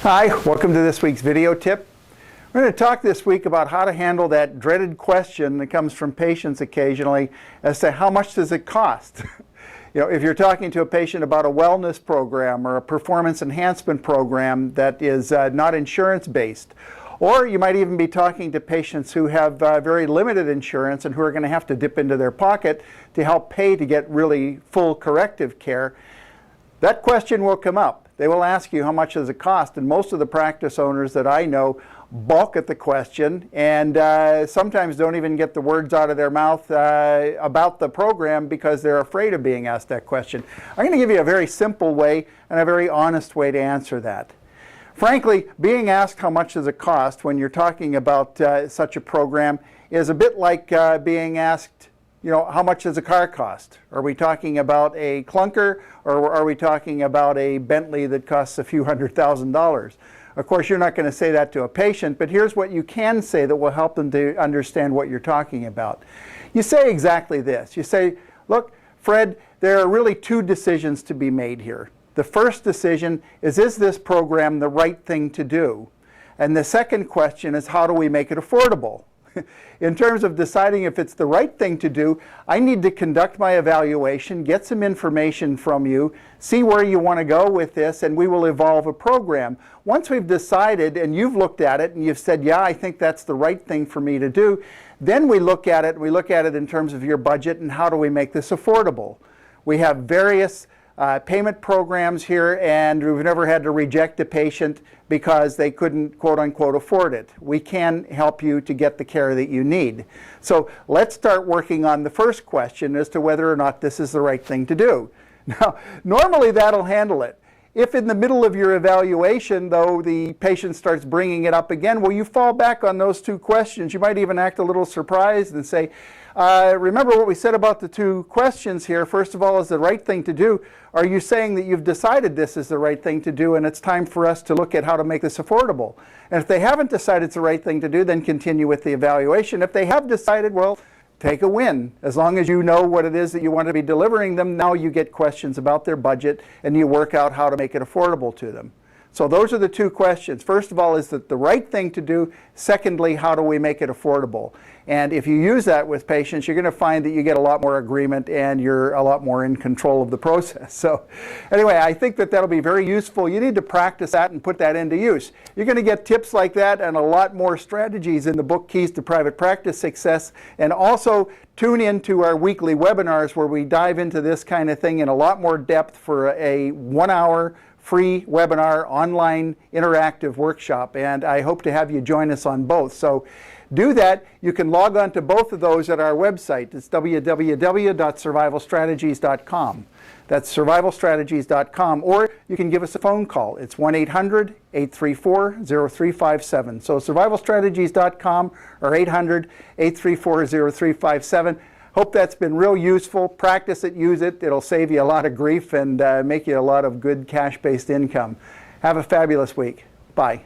Hi, welcome to this week's video tip. We're going to talk this week about how to handle that dreaded question that comes from patients occasionally as to how much does it cost? If you're talking to a patient about a wellness program or a performance enhancement program that is not insurance-based, or you might even be talking to patients who have very limited insurance and who are going to have to dip into their pocket to help pay to get really full corrective care, that question will come up. They will ask you how much does it cost, and most of the practice owners that I know balk at the question and sometimes don't even get the words out of their mouth about the program because they're afraid of being asked that question. I'm going to give you a very simple way and a very honest way to answer that. Frankly, being asked how much does it cost when you're talking about such a program is a bit like being asked, how much does a car cost? Are we talking about a clunker, or are we talking about a Bentley that costs a few $100,000? Of course, you're not going to say that to a patient, but here's what you can say that will help them to understand what you're talking about. You say exactly this. You say, look, Fred, there are really two decisions to be made here. The first decision is this program the right thing to do? And the second question is, how do we make it affordable? In terms of deciding if it's the right thing to do, I need to conduct my evaluation, get some information from you, see where you want to go with this, and we will evolve a program. Once we've decided and you've looked at it and you've said, yeah, I think that's the right thing for me to do, then we look at it in terms of your budget and how do we make this affordable. We have various payment programs here, and we've never had to reject a patient because they couldn't, quote unquote, afford it. We can help you to get the care that you need. So let's start working on the first question as to whether or not this is the right thing to do. Now, normally that'll handle it. If in the middle of your evaluation, though, the patient starts bringing it up again, well, you fall back on those two questions. You might even act a little surprised and say, remember what we said about the two questions here. First of all, is the right thing to do. Are you saying that you've decided this is the right thing to do and it's time for us to look at how to make this affordable? And if they haven't decided it's the right thing to do, then continue with the evaluation. If they have decided, well, take a win. As long as you know what it is that you want to be delivering them, now you get questions about their budget and you work out how to make it affordable to them. So those are the two questions. First of all, is it the right thing to do? Secondly, how do we make it affordable? And if you use that with patients, you're going to find that you get a lot more agreement and you're a lot more in control of the process. So anyway, I think that that'll be very useful. You need to practice that and put that into use. You're going to get tips like that and a lot more strategies in the book Keys to Private Practice Success. And also tune into our weekly webinars where we dive into this kind of thing in a lot more depth for a 1-hour free webinar, online interactive workshop, and I hope to have you join us on both. So do that. You can log on to both of those at our website. It's www.survivalstrategies.com. That's survivalstrategies.com, or you can give us a phone call. It's 1-800-834-0357. So survivalstrategies.com or 800-834-0357. Hope that's been real useful. Practice it, use it. It'll save you a lot of grief and make you a lot of good cash-based income. Have a fabulous week. Bye.